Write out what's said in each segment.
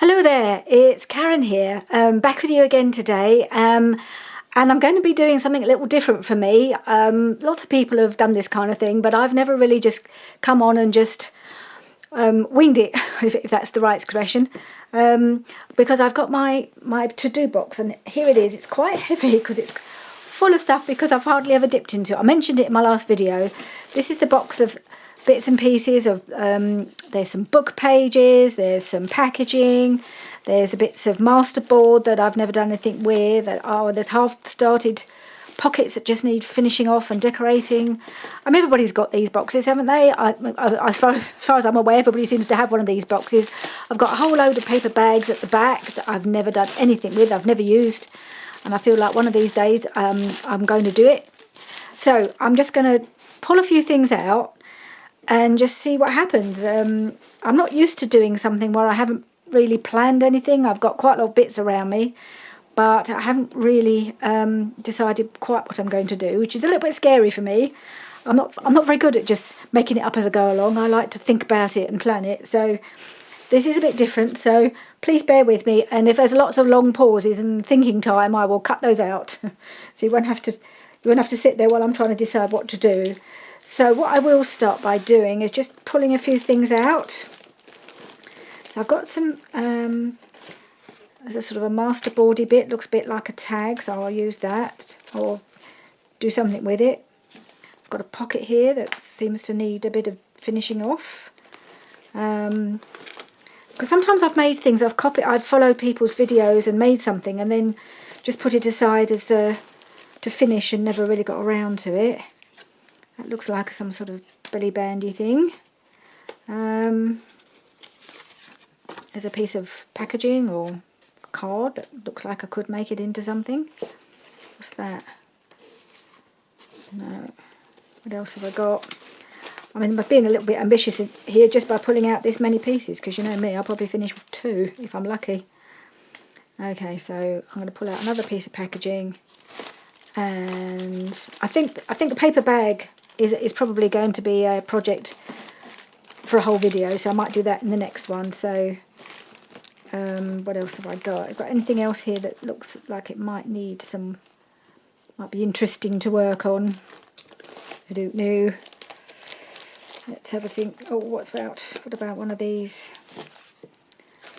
Hello there, it's Karen here, back with you again today, and I'm going to be doing something a little different for me. Lots of people have done this kind of thing, but I've never really just come on and just winged it, if that's the right expression, because I've got my to-do box, and here it is. It's quite heavy because it's full of stuff because I've hardly ever dipped into it. I mentioned it in my last video. This is the box of bits and pieces of, there's some book pages, there's some packaging, there's bits of masterboard that I've never done anything with, there's half-started pockets that just need finishing off and decorating. Everybody's got these boxes, haven't they? As far as I'm aware, everybody seems to have one of these boxes. I've got a whole load of paper bags at the back that I've never done anything with, I've never used, and I feel like one of these days I'm going to do it. So I'm just going to pull a few things out and just see what happens. I'm not used to doing something where I haven't really planned anything. I've got quite a lot of bits around me, but I haven't really decided quite what I'm going to do, which is a little bit scary for me. I'm not very good at just making it up as I go along. I like to think about it and plan it. So this is a bit different. So please bear with me. And if there's lots of long pauses and thinking time, I will cut those out. So you won't have to sit there while I'm trying to decide what to do. So what I will start by doing is just pulling a few things out. So I've got some, there's a sort of a masterboardy bit, looks a bit like a tag, so I'll use that or do something with it. I've got a pocket here that seems to need a bit of finishing off. Because sometimes I've made things, I've followed people's videos and made something and then just put it aside as to finish and never really got around to it. That looks like some sort of belly bandy thing. There's a piece of packaging or card that looks like I could make it into something. What's that? No. What else have I got? I'm being a little bit ambitious here just by pulling out this many pieces, because you know me, I'll probably finish with 2 if I'm lucky. Okay, so I'm going to pull out another piece of packaging, and I think a paper bag is probably going to be a project for a whole video, so I might do that in the next one. So what else have I got? I've got anything else here that looks like it might be interesting to work on? I don't know. Let's have a think. Oh, what about one of these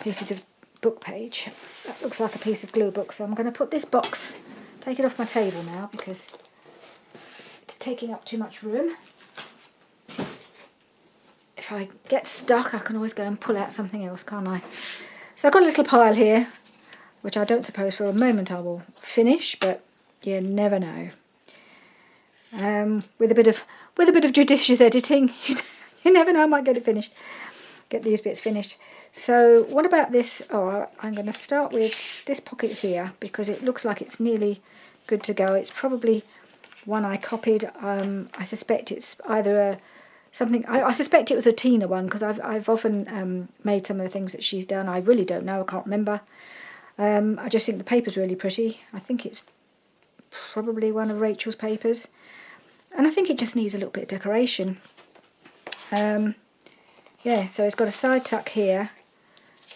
pieces of book page? That looks like a piece of glue book, so I'm going to put this box, take it off my table now because it's taking up too much room. If I get stuck, I can always go and pull out something else, can't I? So I've got a little pile here, which I don't suppose for a moment I will finish, but you never know. With a bit of judicious editing, you never know, I might get it finished. Get these bits finished. So what about this? Oh, I'm going to start with this pocket here because it looks like it's nearly good to go. It's probably one I copied. I suspect it's either something. I suspect it was a Tina one because I've often made some of the things that she's done. I really don't know. I can't remember. I just think the paper's really pretty. I think it's probably one of Rachel's papers, and I think it just needs a little bit of decoration. Yeah, so it's got a side tuck here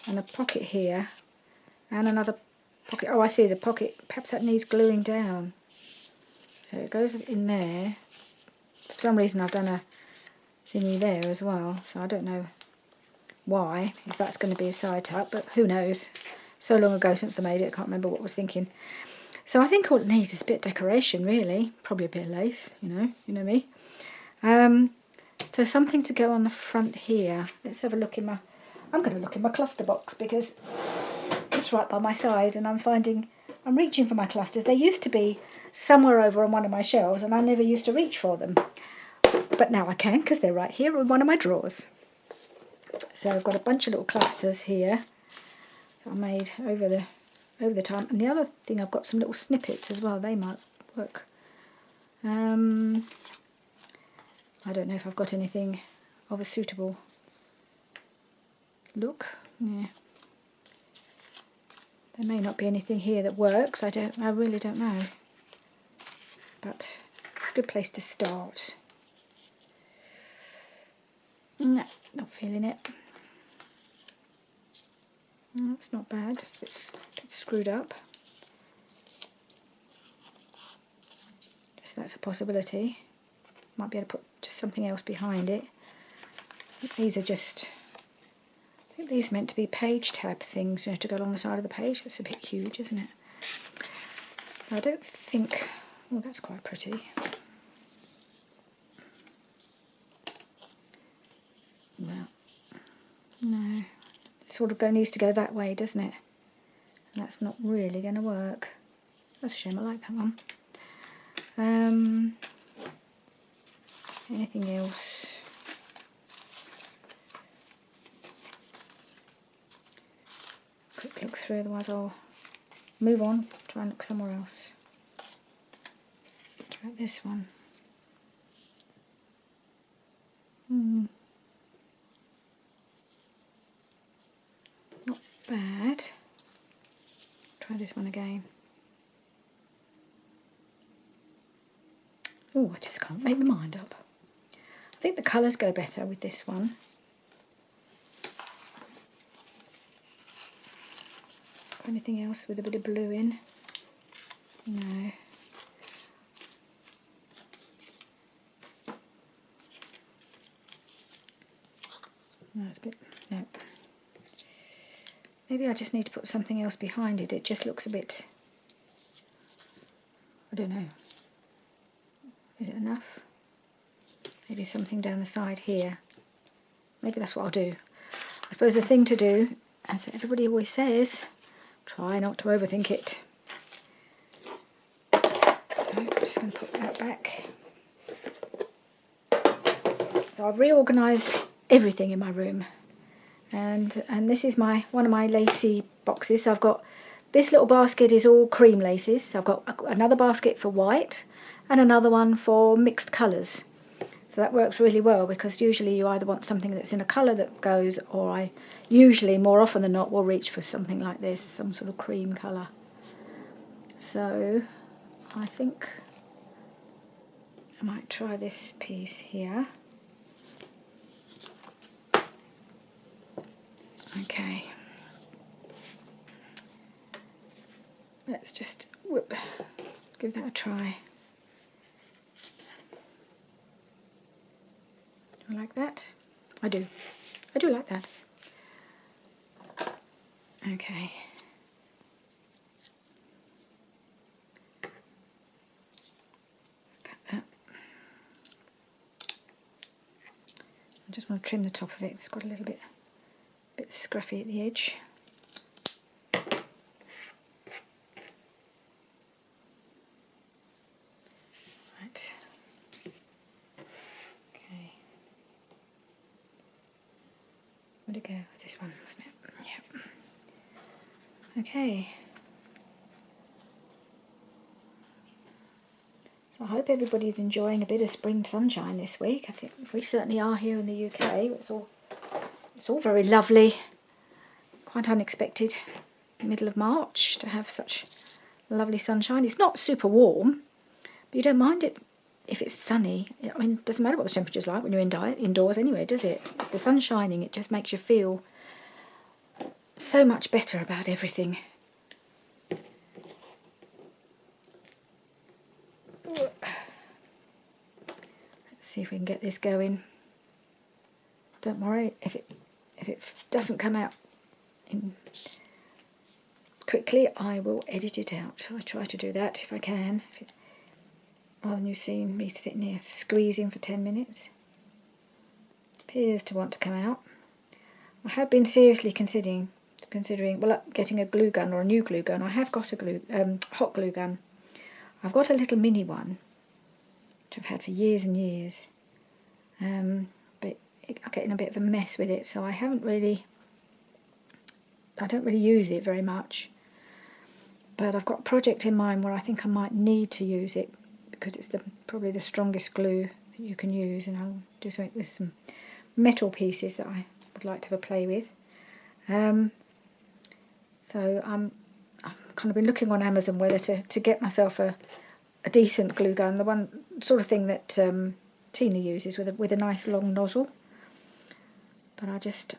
and a pocket here and another pocket. Oh, I see the pocket. Perhaps that needs gluing down. So it goes in there. For some reason I've done a thingy there as well, so I don't know why, if that's going to be a side tuck, but who knows. So long ago since I made it, I can't remember what I was thinking. So I think all it needs is a bit of decoration, really. Probably a bit of lace, you know me. So something to go on the front here. Let's have a look I'm going to look in my cluster box because it's right by my side, and I'm reaching for my clusters. They used to be somewhere over on one of my shelves, and I never used to reach for them. But now I can because they're right here in one of my drawers. So I've got a bunch of little clusters here that I made over the time. And the other thing, I've got some little snippets as well. They might work. I don't know if I've got anything of a suitable look. Yeah. There may not be anything here that works. I really don't know. But it's a good place to start. No, not feeling it. That's not bad, just a bit screwed up. Guess that's a possibility. Might be able to put just something else behind it. I think these are just, I think these are meant to be page tab things, you know, to go along the side of the page. It's a bit huge, isn't it? So I don't think, oh, that's quite pretty. Well, no, it sort of needs to go that way, doesn't it? And that's not really going to work. That's a shame, I like that one. Anything else? Quick look through, otherwise I'll move on, try and look somewhere else. Try this one. Not bad. Try this one again. Oh, I just can't make my mind up. I think the colours go better with this one. Anything else with a bit of blue in? No. No, it's a bit, no. Maybe I just need to put something else behind it. It just looks a bit, I don't know. Is it enough? Maybe something down the side here. Maybe that's what I'll do. I suppose the thing to do, as everybody always says, try not to overthink it. So I'm just going to put that back. So I've reorganised everything in my room. And this is one of my lacy boxes. So I've got, this little basket is all cream laces. So I've got another basket for white and another one for mixed colours. So that works really well, because usually you either want something that's in a colour that goes, or I usually, more often than not, will reach for something like this, some sort of cream colour. So I think I might try this piece here. Okay. Let's just give that a try. Do I like that? I do. I do like that. Okay. Let's cut that. I just want to trim the top of it. It's got a little bit scruffy at the edge. Right. Okay. Where'd it go? This one, wasn't it? Yep. Okay. So I hope everybody's enjoying a bit of spring sunshine this week. I think we certainly are here in the UK. It's all very lovely. Quite unexpected, middle of March, to have such lovely sunshine. It's not super warm, but you don't mind it if it's sunny. I mean, it doesn't matter what the temperature's like when you're indoors anyway, does it? If the sun's shining, it just makes you feel so much better about everything. Let's see if we can get this going. Don't worry if it doesn't come out quickly, I will edit it out. I try to do that if I can. Rather than you seeing me sitting here squeezing for 10 minutes. Appears to want to come out. I have been seriously considering getting a glue gun, or a new glue gun. I have got a hot glue gun. I've got a little mini one, which I've had for years and years. But I get in a bit of a mess with it, so I don't really use it very much. But I've got a project in mind where I think I might need to use it, because it's probably the strongest glue that you can use, and I'll do something with some metal pieces that I would like to have a play with. So I'm kind of been looking on Amazon whether to get myself a decent glue gun, the one sort of thing that Tina uses with a nice long nozzle. But I'm just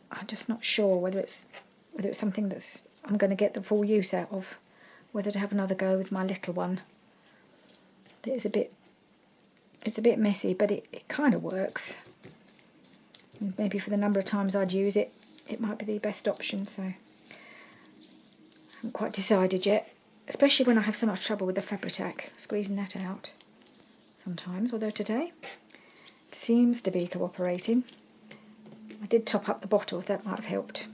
not sure whether whether it's something that's I'm going to get the full use out of, whether to have another go with my little one. It's a bit messy, but it kind of works. And maybe for the number of times I'd use it, it might be the best option, so I haven't quite decided yet, especially when I have so much trouble with the Fabri-Tac, squeezing that out sometimes, although today it seems to be cooperating. I did top up the bottle, that might have helped.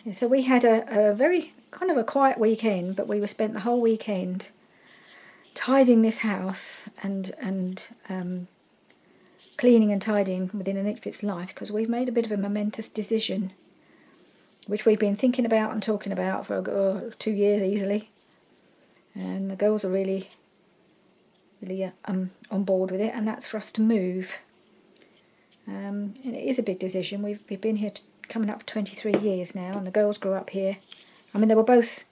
Yeah, so we had a very kind of a quiet weekend, but we spent the whole weekend tidying this house and cleaning and tidying within an inch of its life, because we've made a bit of a momentous decision, which we've been thinking about and talking about for 2 years easily, and the girls are really on board with it, and that's for us to move. And it is a big decision. We've been here coming up for 23 years now, and the girls grew up here. I mean, they were both,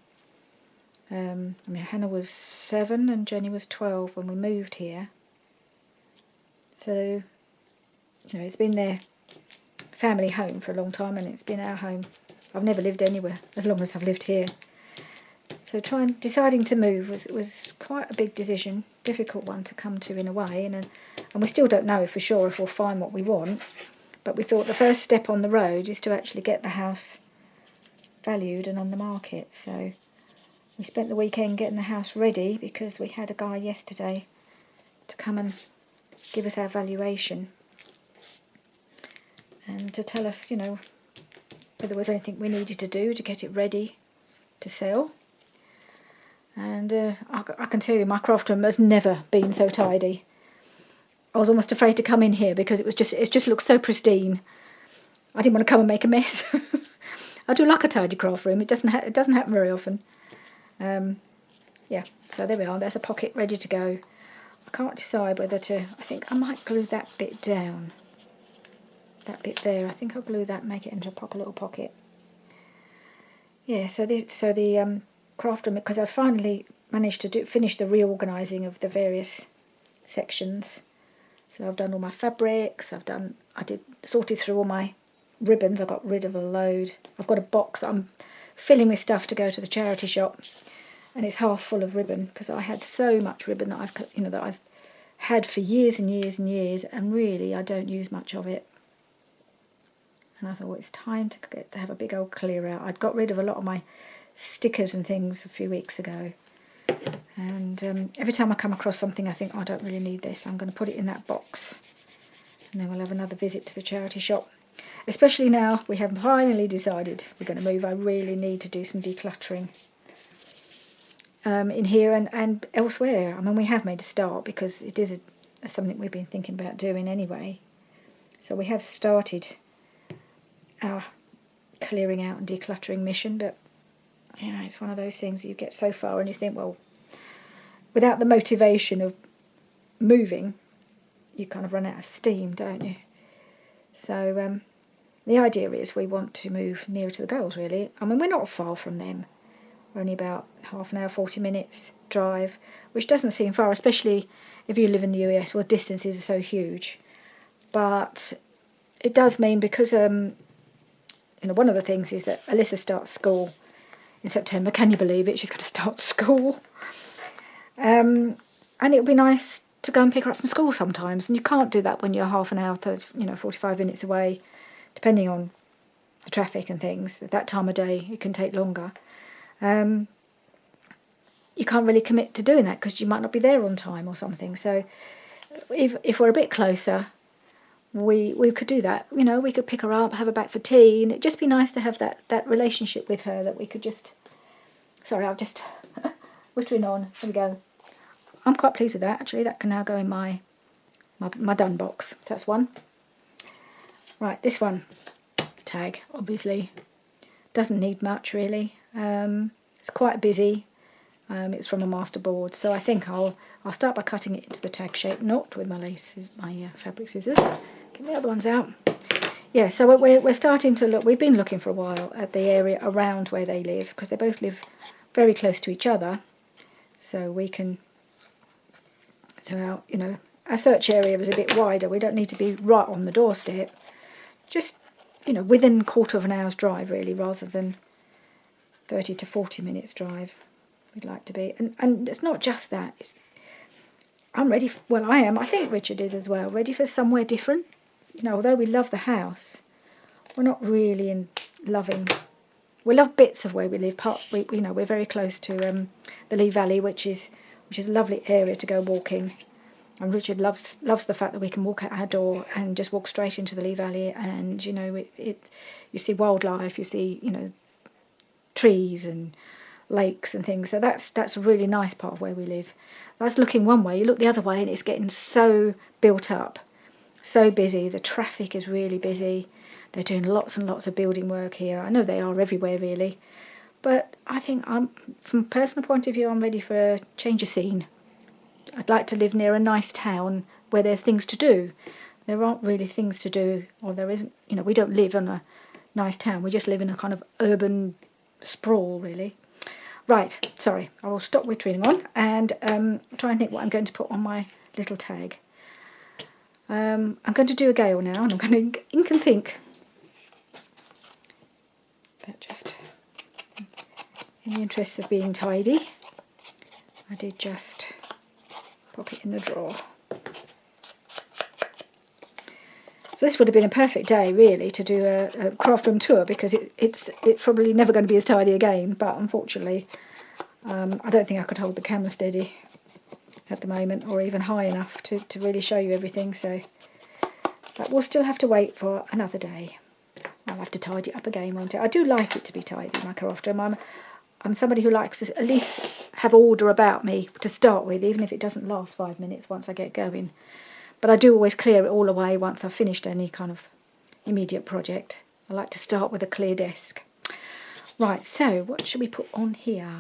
Hannah was 7 and Jenny was 12 when we moved here. So, it's been their family home for a long time, and it's been our home. I've never lived anywhere as long as I've lived here. So deciding to move was quite a big decision, difficult one to come to in a way, and we still don't know for sure if we'll find what we want. But we thought the first step on the road is to actually get the house valued and on the market. So we spent the weekend getting the house ready, because we had a guy yesterday to come and give us our valuation and to tell us, whether there was anything we needed to do to get it ready to sell. And I can tell you, my craft room has never been so tidy. I was almost afraid to come in here because it just looks so pristine. I didn't want to come and make a mess. I do like a tidy craft room. It doesn't happen very often. Yeah, so there we are. There's a pocket ready to go. I can't decide whether to. I think I might glue that bit down. That bit there. I think I'll glue that, make it into a proper little pocket. Yeah. So the craft room, because I finally managed to finish the reorganising of the various sections. So I've done all my fabrics. I sorted through all my ribbons. I got rid of a load. I've got a box that I'm filling with stuff to go to the charity shop, and it's half full of ribbon, because I had so much ribbon that I've had for years and years and years, and really I don't use much of it. And I thought, well, it's time to have a big old clear out. I'd got rid of a lot of my stickers and things a few weeks ago, and every time I come across something I think, I don't really need this, I'm going to put it in that box, and then we'll have another visit to the charity shop. Especially now we have finally decided we're going to move. I really need to do some decluttering in here and elsewhere. I mean, we have made a start, because it is something we've been thinking about doing anyway. So we have started our clearing out and decluttering mission, but it's one of those things that you get so far and you think, well, without the motivation of moving, you kind of run out of steam, don't you? So the idea is we want to move nearer to the girls, really. I mean, we're not far from them. We're only about half an hour, 40 minutes drive, which doesn't seem far, especially if you live in the US, where distances are so huge. But it does mean, because one of the things is that Alyssa starts school in September. Can you believe it? She's going to start school. And it would be nice to go and pick her up from school sometimes, and you can't do that when you're half an hour to 45 minutes away, depending on the traffic and things. At that time of day it can take longer. You can't really commit to doing that because you might not be there on time or something. So if we're a bit closer, we could do that. We could pick her up, have her back for tea, and it'd just be nice to have that relationship with her, that we could just. Sorry, I'll just wittering on. There we go. I'm quite pleased with that, actually. That can now go in my done box. So that's one. Right, this one, tag, obviously, doesn't need much, really. It's quite busy. It's from a masterboard, so I think I'll start by cutting it into the tag shape, not with my fabric scissors. Get the other ones out. Yeah, so we're starting to look. We've been looking for a while at the area around where they live, because they both live very close to each other, so we can. So our search area is a bit wider. We don't need to be right on the doorstep. Just you know, within a quarter of an hour's drive really, rather than 30 to 40 minutes drive. We'd like to be, and it's not just that. I'm ready. Well, I am. I think Richard is as well. Ready for somewhere different. You know, although we love the house, we're not really loving. We love bits of where we live. You know, we're very close to the Lee Valley, which is a lovely area to go walking. And Richard loves the fact that we can walk out our door and just walk straight into the Lee Valley, and you know, you see wildlife, you see, you know, trees and lakes and things. So that's a really nice part of where we live. That's looking one way. You look the other way, and it's getting so built up, so busy. The traffic is really busy. They're doing lots and lots of building work here. I know they are everywhere really, but I think from a personal point of view, I'm ready for a change of scene. I'd like to live near a nice town where there's things to do. There aren't really things to do, or there isn't, you know, we don't live in a nice town. We just live in a kind of urban sprawl, really. Right, sorry, I will stop wittering on and try and think what I'm going to put on my little tag. I'm going to do a gale now, and I'm going to ink and think. But just in the interests of being tidy, I did just pop it in the drawer. So this would have been a perfect day really to do a craft room tour, because it's probably never going to be as tidy again, but unfortunately I don't think I could hold the camera steady at the moment, or even high enough to really show you everything, so but we'll still have to wait for another day. I'll have to tidy it up again, won't I? I do like it to be tidy, my craft room. I'm somebody who likes to at least have order about me to start with, even if it doesn't last 5 minutes once I get going. But I do always clear it all away once I've finished any kind of immediate project. I like to start with a clear desk. Right, so what should we put on here?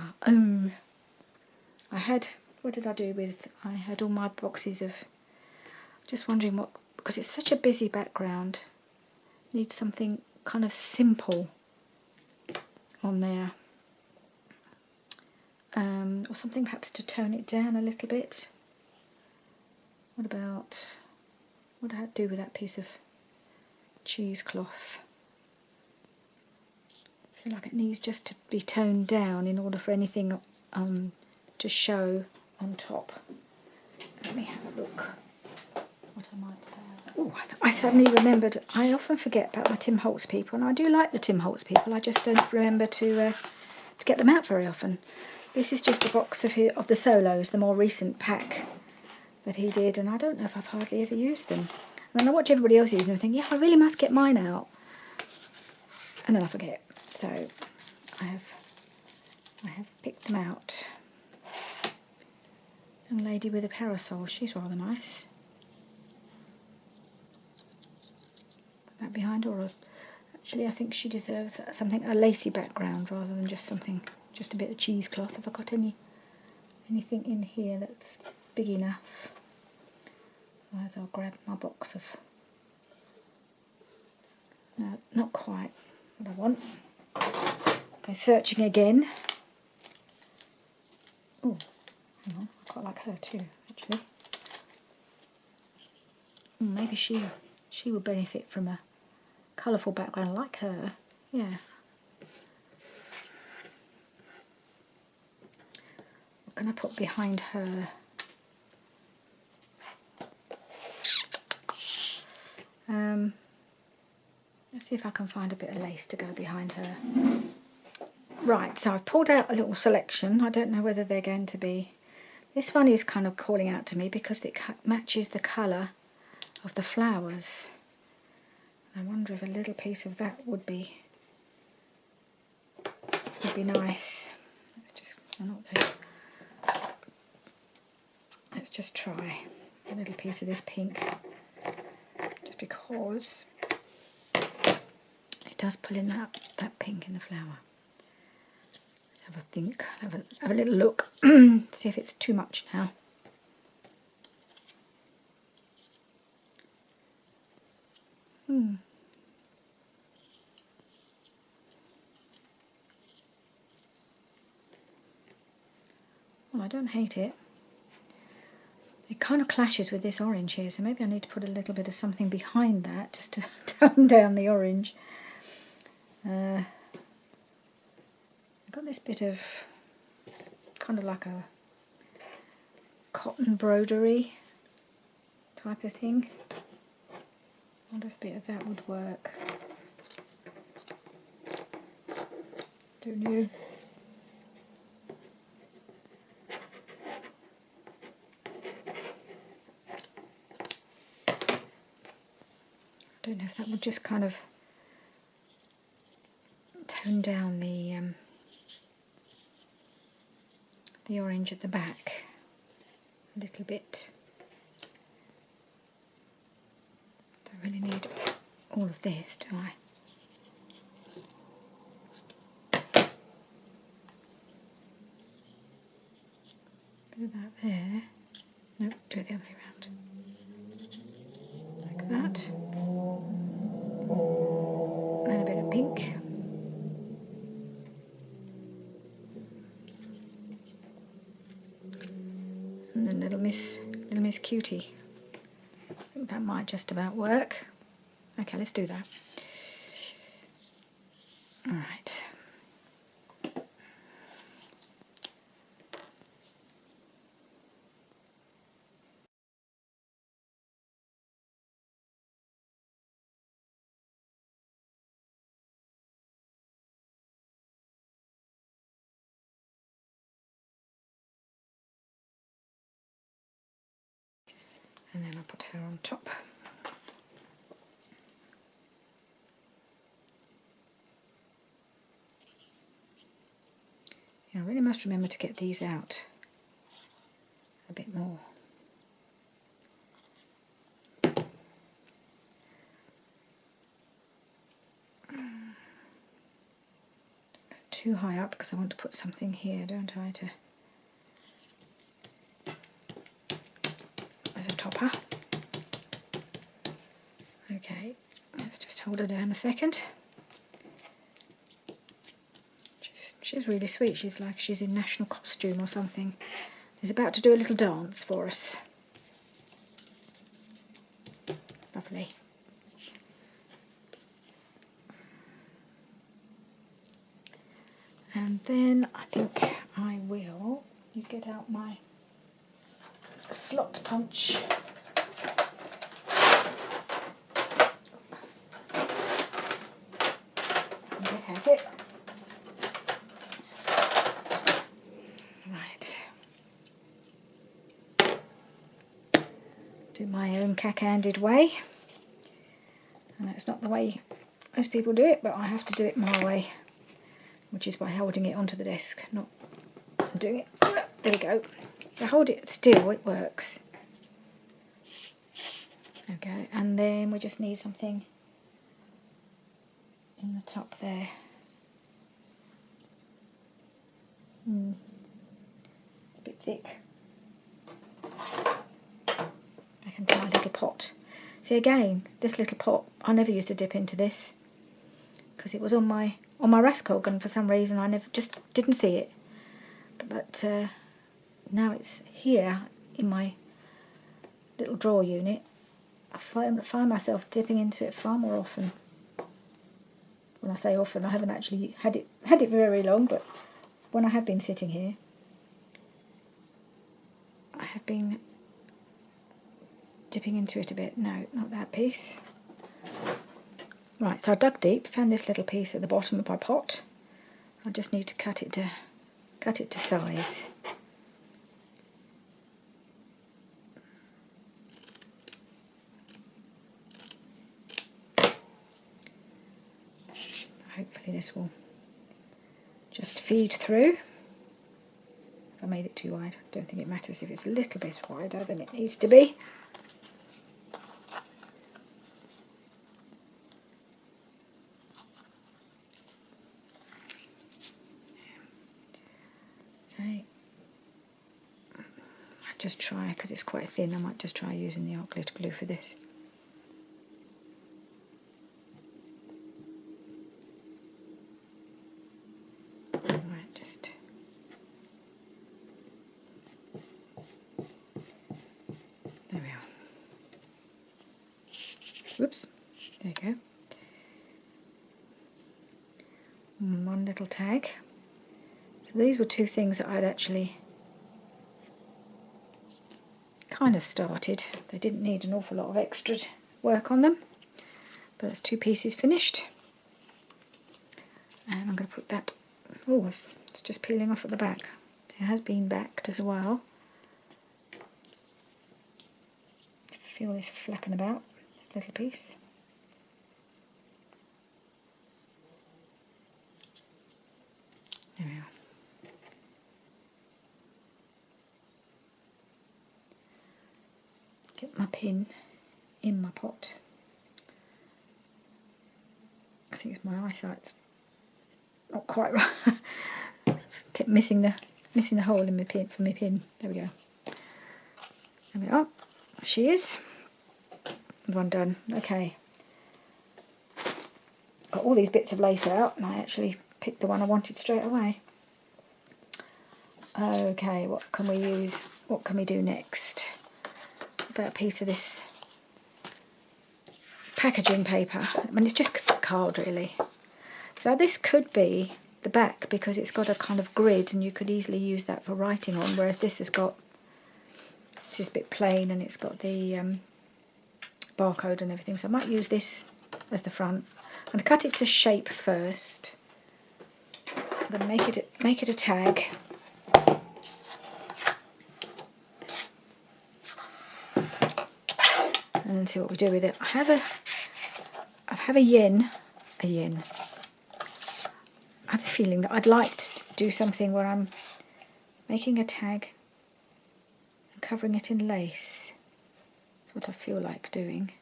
What did I do with, I had all my boxes of, just wondering what, because it's such a busy background, need something kind of simple on there. Or something perhaps to tone it down a little bit. What did I do with that piece of cheesecloth? I feel like it needs just to be toned down in order for anything to show on top. Let me have a look what I might have. Oh, I suddenly remembered, I often forget about my Tim Holtz people, and I do like the Tim Holtz people, I just don't remember to get them out very often. This is just a box of the solos, the more recent pack that he did, and I don't know if I've hardly ever used them. And then I watch everybody else use them and think, yeah, I really must get mine out. And then I forget. So I have picked them out. Young lady with a parasol, she's rather nice. Put that behind her, or actually I think she deserves a lacy background rather than just a bit of cheesecloth. Have I got anything in here that's big enough? Otherwise I'll grab my box of, no, not quite what I want. Go searching again. Oh, hang on, I quite like her too, actually. Maybe she would benefit from a colourful background like her, yeah. What can I put behind her? Let's see if I can find a bit of lace to go behind her. Right, so I've pulled out a little selection. I don't know whether they're going to be... This one is kind of calling out to me because it matches the colour of the flowers. I wonder if a little piece of that would be nice. Let's just try a little piece of this pink, just because it does pull in that pink in the flower. Let's have a think, have a little look, see if it's too much now. Well, I don't hate it. It kind of clashes with this orange here, so maybe I need to put a little bit of something behind that just to tone down the orange. I've got this bit of kind of like a cotton broderie type of thing. I wonder if a bit of that would work. Don't know. Don't know if that would just kind of tone down the orange at the back a little bit. Don't really need all of this, do I? Bit of that there. Nope, do it the other way around. Like that. And a bit of pink. And then little Miss Cutie. I think that might just about work. Okay, let's do that. All right. And then I'll put her on top. Yeah, I really must remember to get these out a bit more. Too high up because I want to put something here, don't I, as a topper. Okay, let's just hold her down a second. She's really sweet. She's like she's in national costume or something. She's about to do a little dance for us. Lovely. And then I think I will, you get out my slot punch. And get at it. Right. Do my own cack-handed way. And that's not the way most people do it, but I have to do it my way. Which is by holding it onto the desk, not doing it. There we go. If I hold it still, it works. Okay, and then we just need something in the top there. A bit thick. Back into my little pot. See, again, this little pot, I never used to dip into this because it was on my Raskog, and for some reason I never just didn't see it. But now it's here in my little drawer unit. I find myself dipping into it far more often. When I say often, I haven't actually had it very long, but when I have been sitting here, I have been dipping into it a bit. No, not that piece. Right, so I dug deep, found this little piece at the bottom of my pot. I just need to cut it to size. Hopefully this will just feed through. If I made it too wide, I don't think it matters if it's a little bit wider than it needs to be. Okay. I might just try, because it's quite thin, I might just try using the art glitter glue for this. There we are. Whoops, there you go. and one little tag. So these were two things that I'd actually kind of started. They didn't need an awful lot of extra work on them, but that's two pieces finished. And I'm going to put that, oh, it's just peeling off at the back. It has been backed as well. Feel this flapping about, this little piece. There we are. Get my pin in my pot. I think it's my eyesight's not quite right. Kept missing the hole in my pin for my pin. There we go. There we are. She is. One done. Okay. Got all these bits of lace out, and I actually picked the one I wanted straight away. Okay, what can we use? What can we do next? About a piece of this packaging paper. I mean, it's just card really. So this could be the back because it's got a kind of grid, and you could easily use that for writing on. Whereas this has got, this is a bit plain, and it's got the barcode and everything. So I might use this as the front. I'm going to cut it to shape first. So I'm going to make it a tag. And then see what we do with it. I have a yen. I have a feeling that I'd like to do something where I'm making a tag and covering it in lace. That's what I feel like doing.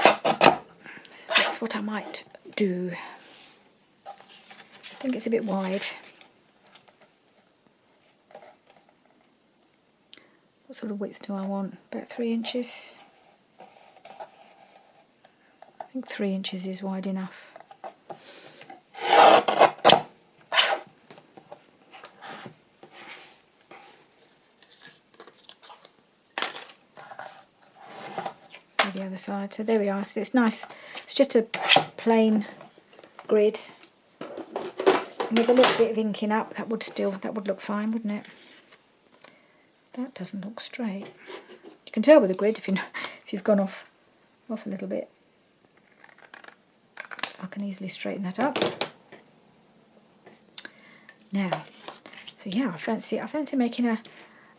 So that's what I might do. I think it's a bit wide. What sort of width do I want? About 3 inches. I think 3 inches is wide enough. So the other side. So there we are. So it's nice. It's just a plain grid with a little bit of inking up. That would look fine, wouldn't it? That doesn't look straight. You can tell with the grid if you've gone off a little bit. So I can easily straighten that up. Now, so yeah, I fancy making a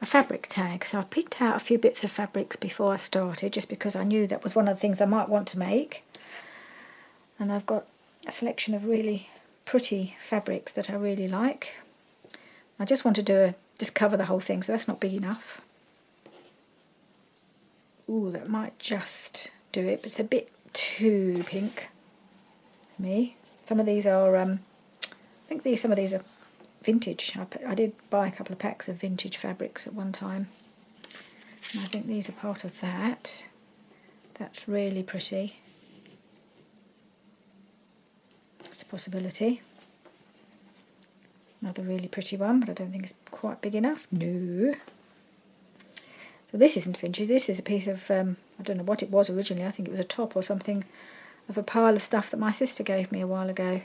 fabric tag. So I picked out a few bits of fabrics before I started, just because I knew that was one of the things I might want to make. And I've got a selection of really pretty fabrics that I really like. I just want to just cover the whole thing, so that's not big enough. Ooh, that might just do it, but it's a bit too pink for me. Some of these are, I think some of these are vintage. I did buy a couple of packs of vintage fabrics at one time. And I think these are part of that. That's really pretty. That's a possibility. Another really pretty one, but I don't think it's quite big enough. No. So this isn't vintage. This is a piece of, I don't know what it was originally. I think it was a top or something of a pile of stuff that my sister gave me a while ago.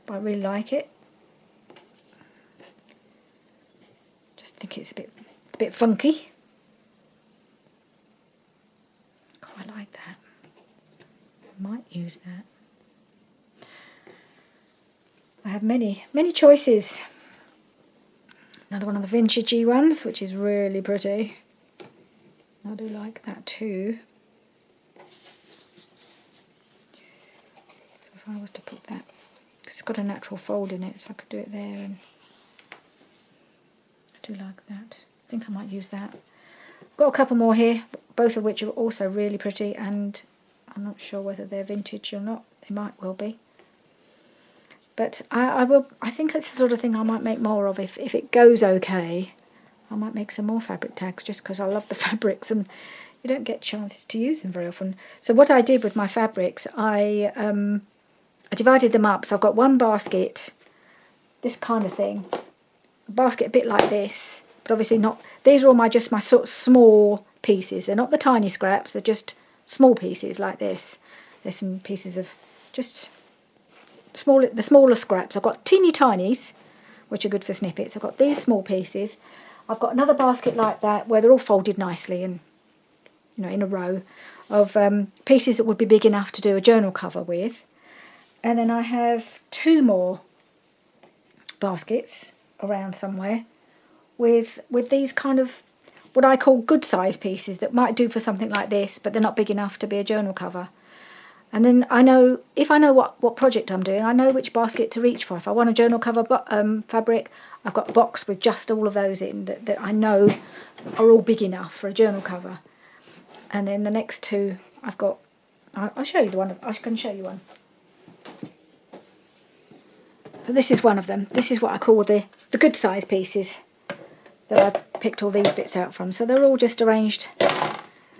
But I really like it. Just think it's a bit funky. Quite like that. I might use that. I have many choices. Another one of the vintagey ones, which is really pretty. I do like that too. So if I was to put that, it's got a natural fold in it, so I could do it there, and I do like that. I think I might use that. Got a couple more here, both of which are also really pretty, and I'm not sure whether they're vintage or not. They might well be. But I think it's the sort of thing I might make more of. If it goes okay, I might make some more fabric tags, just because I love the fabrics and you don't get chances to use them very often. So what I did with my fabrics, I divided them up. So I've got one basket, this kind of thing, a basket a bit like this, but obviously not. These are all just my sort of small pieces. They're not the tiny scraps, they're just small pieces like this. There's some pieces of just the smaller scraps. I've got teeny tinies, which are good for snippets. I've got these small pieces. I've got another basket like that where they're all folded nicely and, you know, in a row of pieces that would be big enough to do a journal cover with. And then I have 2 more baskets around somewhere with these kind of what I call good size pieces that might do for something like this, but they're not big enough to be a journal cover. And then I know, if I know what project I'm doing, I know which basket to reach for. If I want a journal cover fabric, I've got a box with just all of those in that I know are all big enough for a journal cover. And then the next 2 I've got, I'll show you the one, I can show you one. So this is one of them. This is what I call the good size pieces that I picked all these bits out from. So they're all just arranged,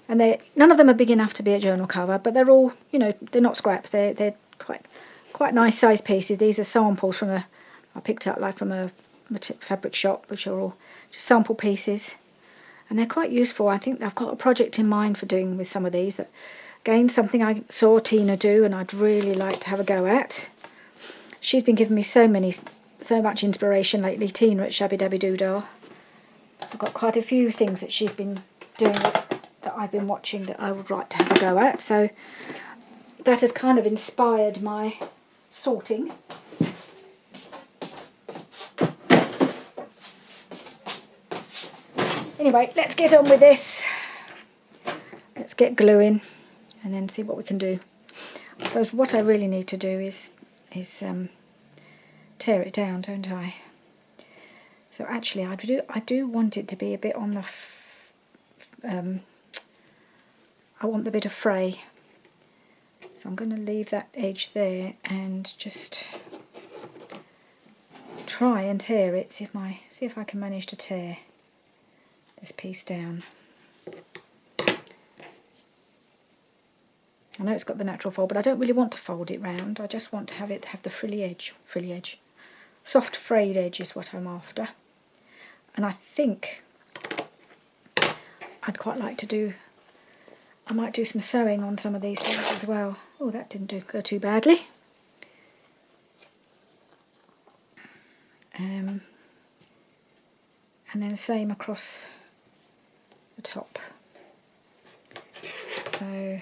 and none of them are big enough to be a journal cover, but they're all, you know, they're not scraps. They're quite nice size pieces. These are samples from I picked up like from a fabric shop, which are all just sample pieces, and they're quite useful. I think I've got a project in mind for doing with some of these. That again, something I saw Tina do, and I'd really like to have a go at. She's been giving me so much inspiration lately. Tina at Shabby Dabby Doodah. I've got quite a few things that she's been doing that I've been watching that I would like to have a go at. So that has kind of inspired my sorting. Anyway, let's get on with this. Let's get gluing and then see what we can do. I suppose what I really need to do is tear it down, don't I? So actually, I do want it to be a bit on the. I want the bit of fray, so I'm going to leave that edge there and just try and tear it. See if I can manage to tear this piece down. I know it's got the natural fold, but I don't really want to fold it round. I just want to have the frilly edge. Soft frayed edge is what I'm after. And I think I'd quite like to do, I might do some sewing on some of these things as well. Oh, that didn't go too badly. And then same across the top. So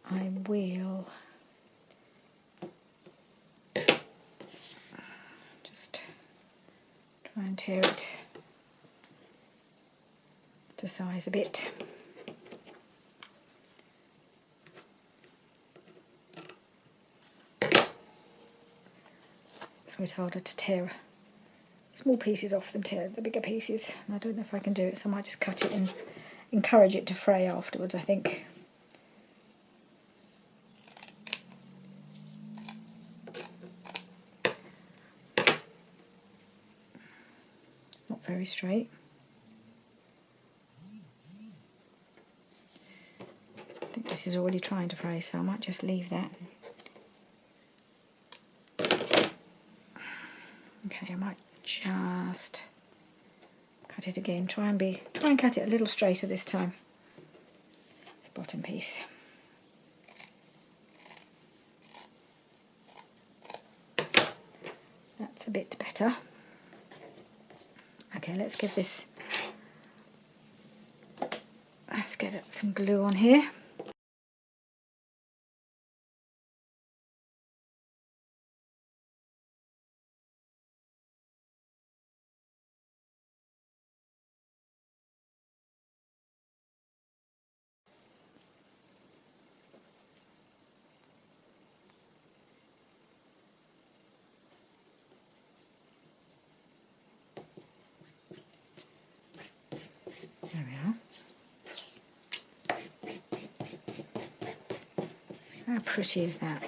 I will just try and tear it to size a bit. It's always harder to tear small pieces off than tear the bigger pieces, and I don't know if I can do it, so I might just cut it and encourage it to fray afterwards, I think. Not very straight. I think this is already trying to fray, so I might just leave that. Okay, I might just cut it again. Try and cut it a little straighter this time. This bottom piece. That's a bit better. Okay, let's get some glue on here. There we are. How pretty is that?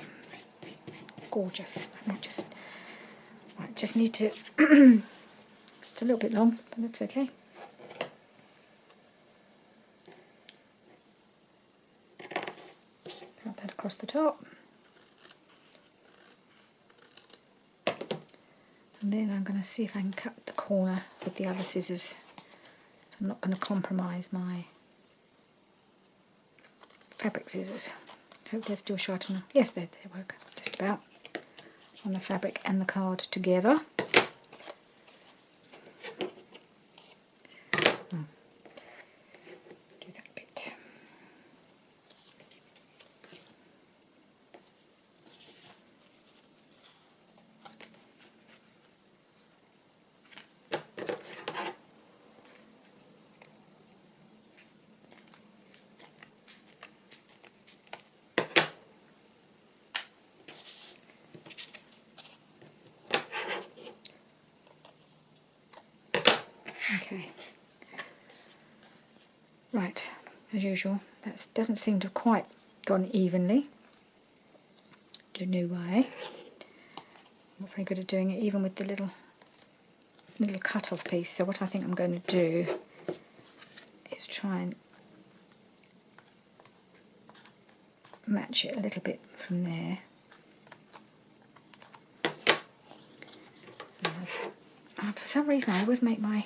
Gorgeous. I just need to. It's a little bit long, but that's okay. Cut that across the top. And then I'm going to see if I can cut the corner with the other scissors. I'm not going to compromise my fabric scissors. hope they're still short enough. Yes, they work just about on the fabric and the card together. Do that bit. Okay. Right, as usual, that doesn't seem to have quite gone evenly. Don't know why. Not very good at doing it, even with the little cut-off piece. So what I think I'm going to do is try and match it a little bit from there. For some reason, I always make my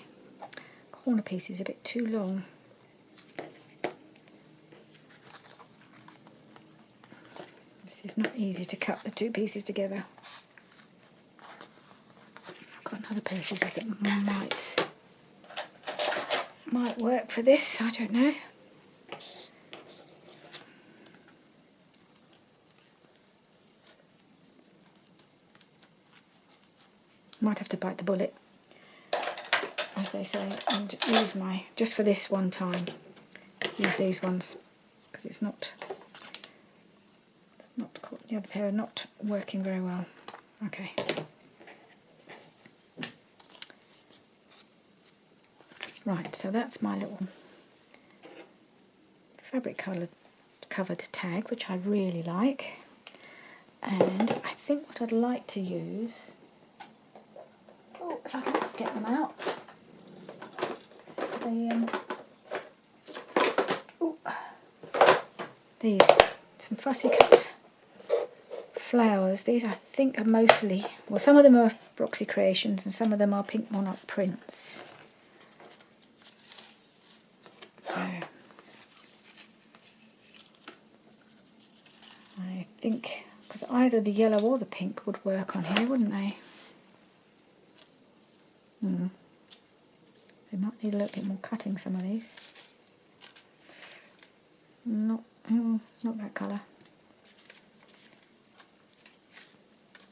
corner pieces a bit too long. This is not easy to cut the two pieces together. I've got other pieces that might work for this, I don't know. Might have to bite the bullet, as they say, and use just for this one time, use these ones, because the other pair are not working very well. Okay. Right, so that's my little fabric covered tag, which I really like. And I think what I'd like to use, if I can get them out, these some fussy cut flowers. These I think are mostly, well, some of them are Roxy Creations and some of them are Pink Monarch prints. I think, because either the yellow or the pink would work on here, wouldn't they? They might need a little bit more cutting, some of these. Not that colour.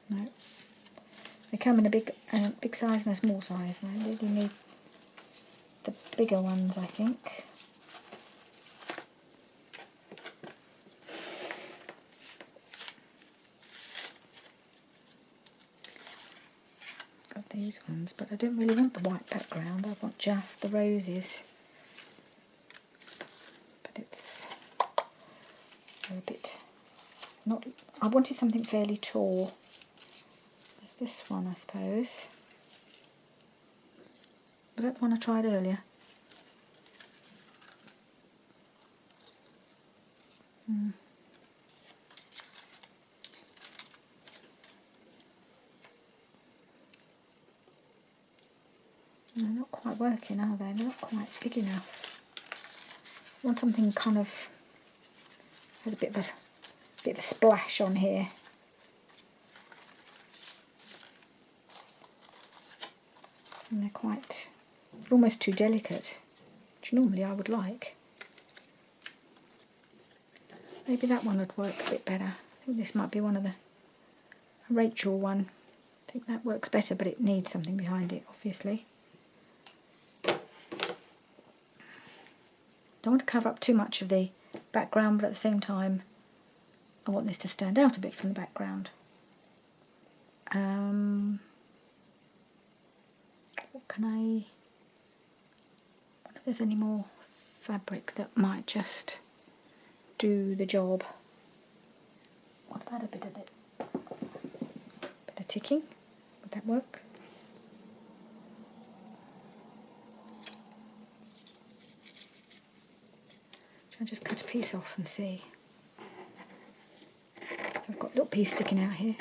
No. They come in a big size and a small size. I really need the bigger ones, I think. Got these ones, but I don't really want the white background. I want just the roses. But it's a bit not. I wanted something fairly tall. There's this one, I suppose. Was that the one I tried earlier? They're not quite working, are they? They're not quite big enough. I want something kind of has a bit of a splash on here. And they're almost too delicate, which normally I would like. Maybe that one would work a bit better. I think this might be one of the Rachel one. I think that works better, but it needs something behind it, obviously. Don't want to cover up too much of the background, but at the same time I want this to stand out a bit from the background. What can I... I wonder if there's any more fabric that might just do the job. What about a bit of ticking? Would that work? Shall I just cut a piece off and see? I've got a little piece sticking out here.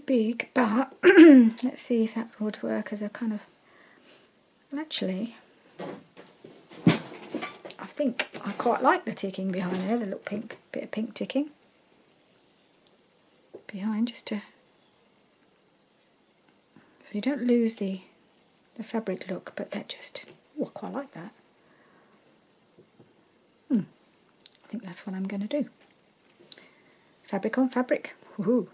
big, but let's see if that would work as a kind of, well, actually, I think I quite like the ticking behind there, the little pink, bit of pink ticking behind, just to, so you don't lose the fabric look, but that just, oh, I quite like that. I think that's what I'm going to do. Fabric on fabric. Woohoo!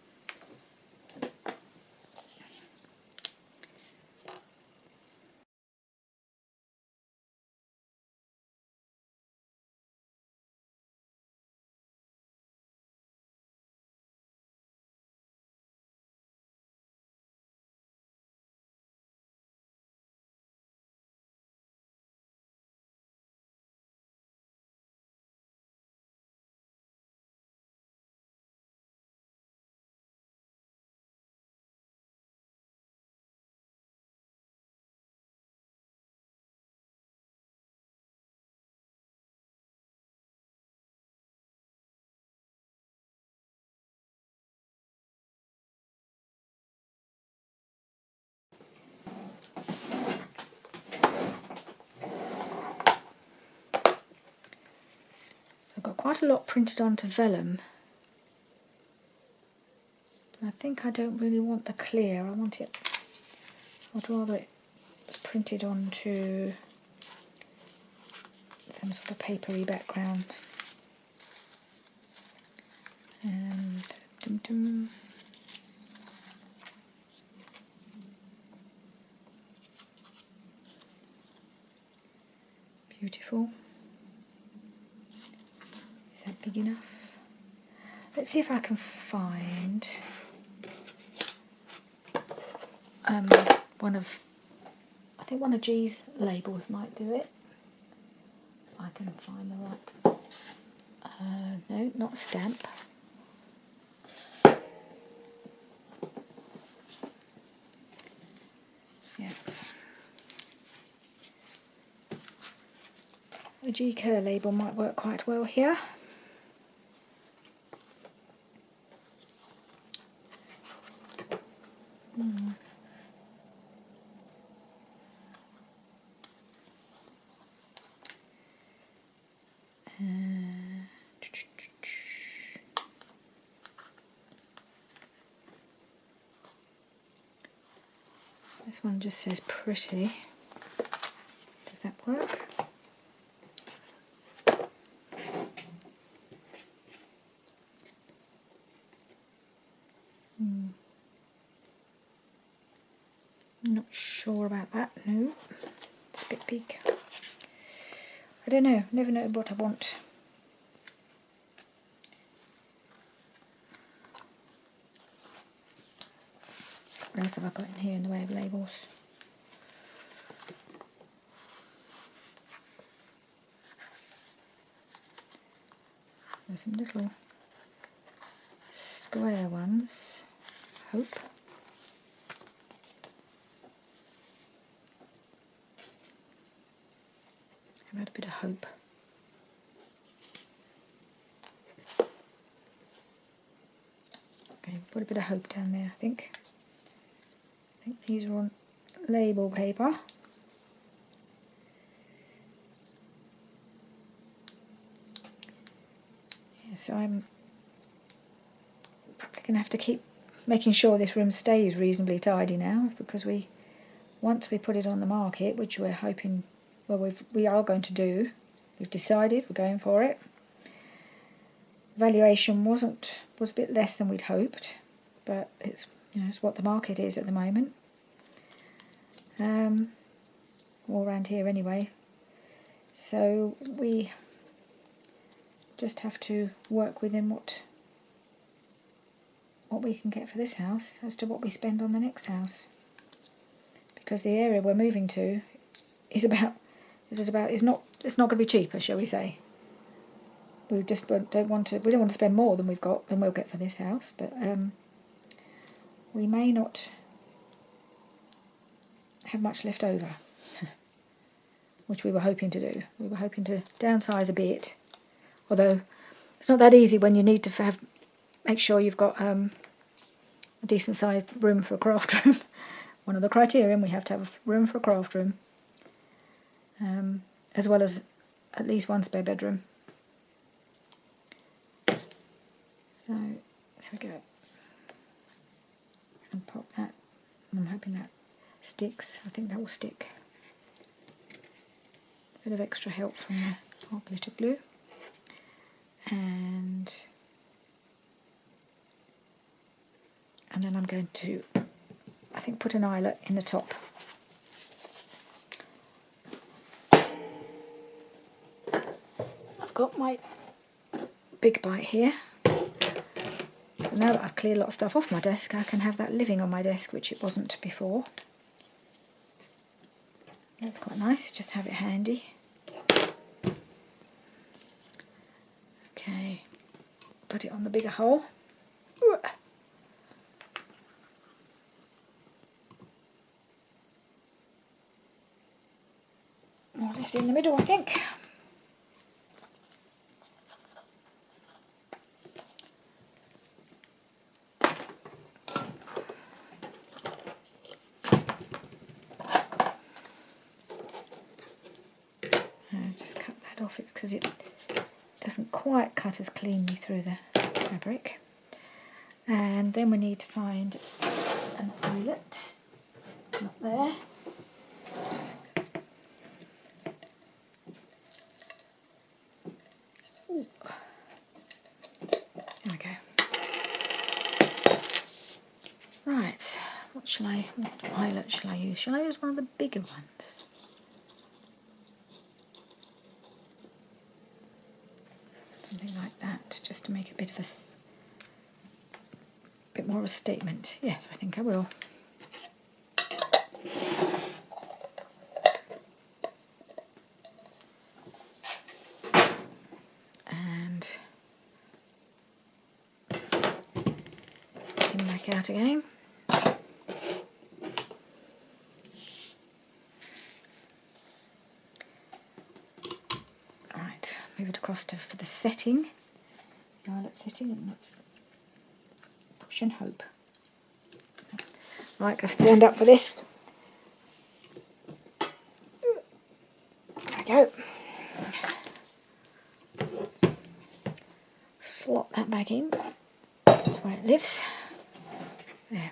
I've got quite a lot printed onto vellum. I think I don't really want the clear. I'd rather it was printed onto some sort of papery background. And dum -dum. Beautiful. Is that big enough? Let's see if I can find I think one of G's labels might do it. If I can find the right, no, not a stamp. Yeah. A G Kerr label might work quite well here. This one just says pretty. Does that work? Not sure about that, no. It's a bit big. I don't know, never know what I want. What else have I got in here in the way of labels? There's some little square ones. Hope. I've had a bit of hope. Okay, put a bit of hope down there, I think. I think these are on label paper. Yes, I'm probably going to have to keep making sure this room stays reasonably tidy now, because once we put it on the market, which we're hoping, well, we are going to do, we've decided we're going for it. Valuation was a bit less than we'd hoped, but it's what the market is at the moment. All around here anyway. So we just have to work within what we can get for this house as to what we spend on the next house, because the area we're moving to is not going to be cheaper, shall we say. We just don't want to spend more than we'll get for this house, but we may not have much left over, which we were hoping to do. We were hoping to downsize a bit, although it's not that easy when you need to make sure you've got a a decent sized room for a craft room. One of the criterion, we have to have room for a craft room, as well as at least one spare bedroom. So there we go. And pop that. I'm hoping that sticks. I think that will stick. A bit of extra help from the hot glitter glue. And then I'm going to, I think, put an eyelet in the top. I've got my big bite here. So now that I've cleared a lot of stuff off my desk, I can have that living on my desk, which it wasn't before. That's quite nice, just have it handy. Okay, put it on the bigger hole. More or less in the middle, I think. Just cut that off, it's because it doesn't quite cut as cleanly through the fabric. And then we need to find an eyelet. Not there. Ooh. There we go. Right, what eyelet shall I use? Shall I use one of the bigger ones? Something like that, just to make a bit more of a statement. Yes, I think I will. And pin back out again. Alright, move it across for the setting. The eyelet setting, and let's push and hope. Right, go stand up for this. There we go. Slot that back in. That's where it lives. There.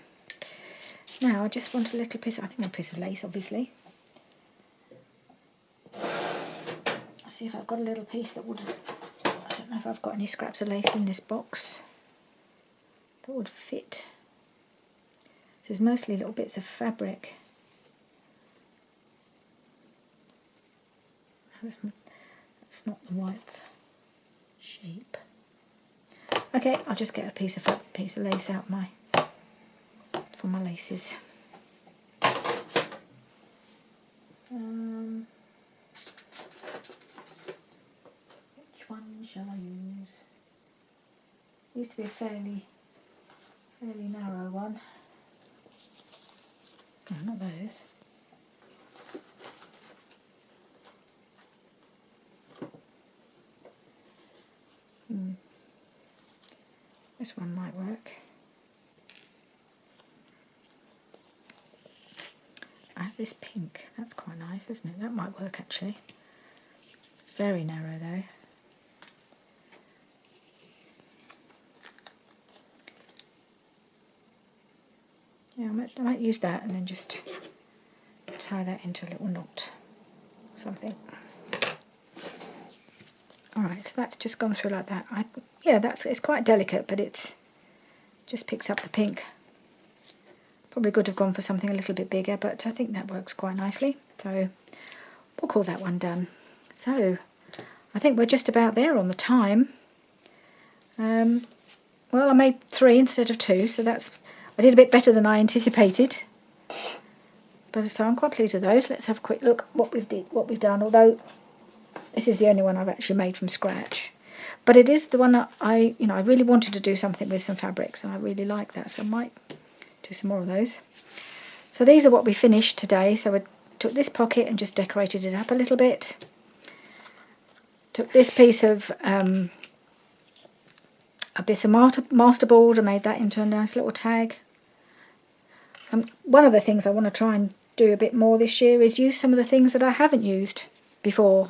Now I just want a little piece, I think a piece of lace, obviously. Let's see if I've got a little piece that would, I don't know if I've got any scraps of lace in this box that would fit. There's mostly little bits of fabric. That's not the right shape. Okay, I'll just get a piece of lace out for my laces. Which one shall I use? It used to be a fairly narrow one. No, not those. This one might work. I have this pink. That's quite nice, isn't it? That might work actually. It's very narrow though. Yeah, I might use that and then just tie that into a little knot or something. Alright, so that's just gone through like that. It's quite delicate, but it just picks up the pink. Probably could have gone for something a little bit bigger, but I think that works quite nicely. So we'll call that one done. So I think we're just about there on the time. Well, I made 3 instead of 2, so I did a bit better than I anticipated. But so I'm quite pleased with those. Let's have a quick look at what we've done. Although this is the only one I've actually made from scratch, but it is the one that I really wanted to do something with some fabrics, and I really like that, so I might do some more of those. So these are what we finished today. So I took this pocket and just decorated it up a little bit. Took this piece of a bit of masterboard and made that into a nice little tag. One of the things I want to try and do a bit more this year is use some of the things that I haven't used before.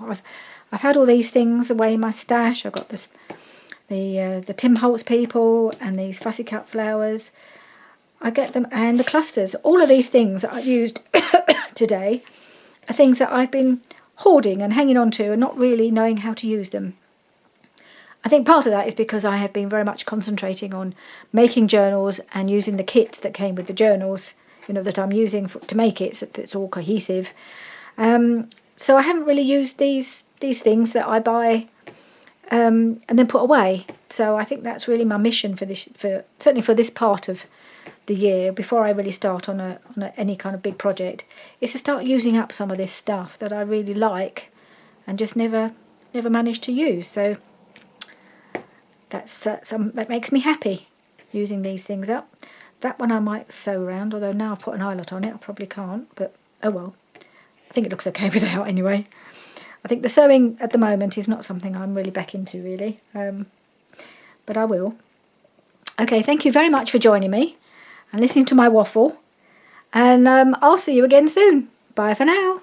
I've had all these things away in my stash. I've got the Tim Holtz people and these fussy cut flowers. I get them, and the clusters. All of these things that I've used today are things that I've been hoarding and hanging on to and not really knowing how to use them. I think part of that is because I have been very much concentrating on making journals and using the kits that came with the journals, that I'm using to make it, so it's all cohesive. So I haven't really used these things that I buy and then put away. So I think that's really my mission certainly for this part of the year, before I really start on any kind of big project, is to start using up some of this stuff that I really like and just never managed to use. So that makes me happy, using these things up. That one I might sew around, although now I've put an eyelet on it, I probably can't, but oh well. I think it looks okay without anyway. I think the sewing at the moment is not something I'm really back into, really, but I will. Okay, thank you very much for joining me and listening to my waffle, and I'll see you again soon. Bye for now.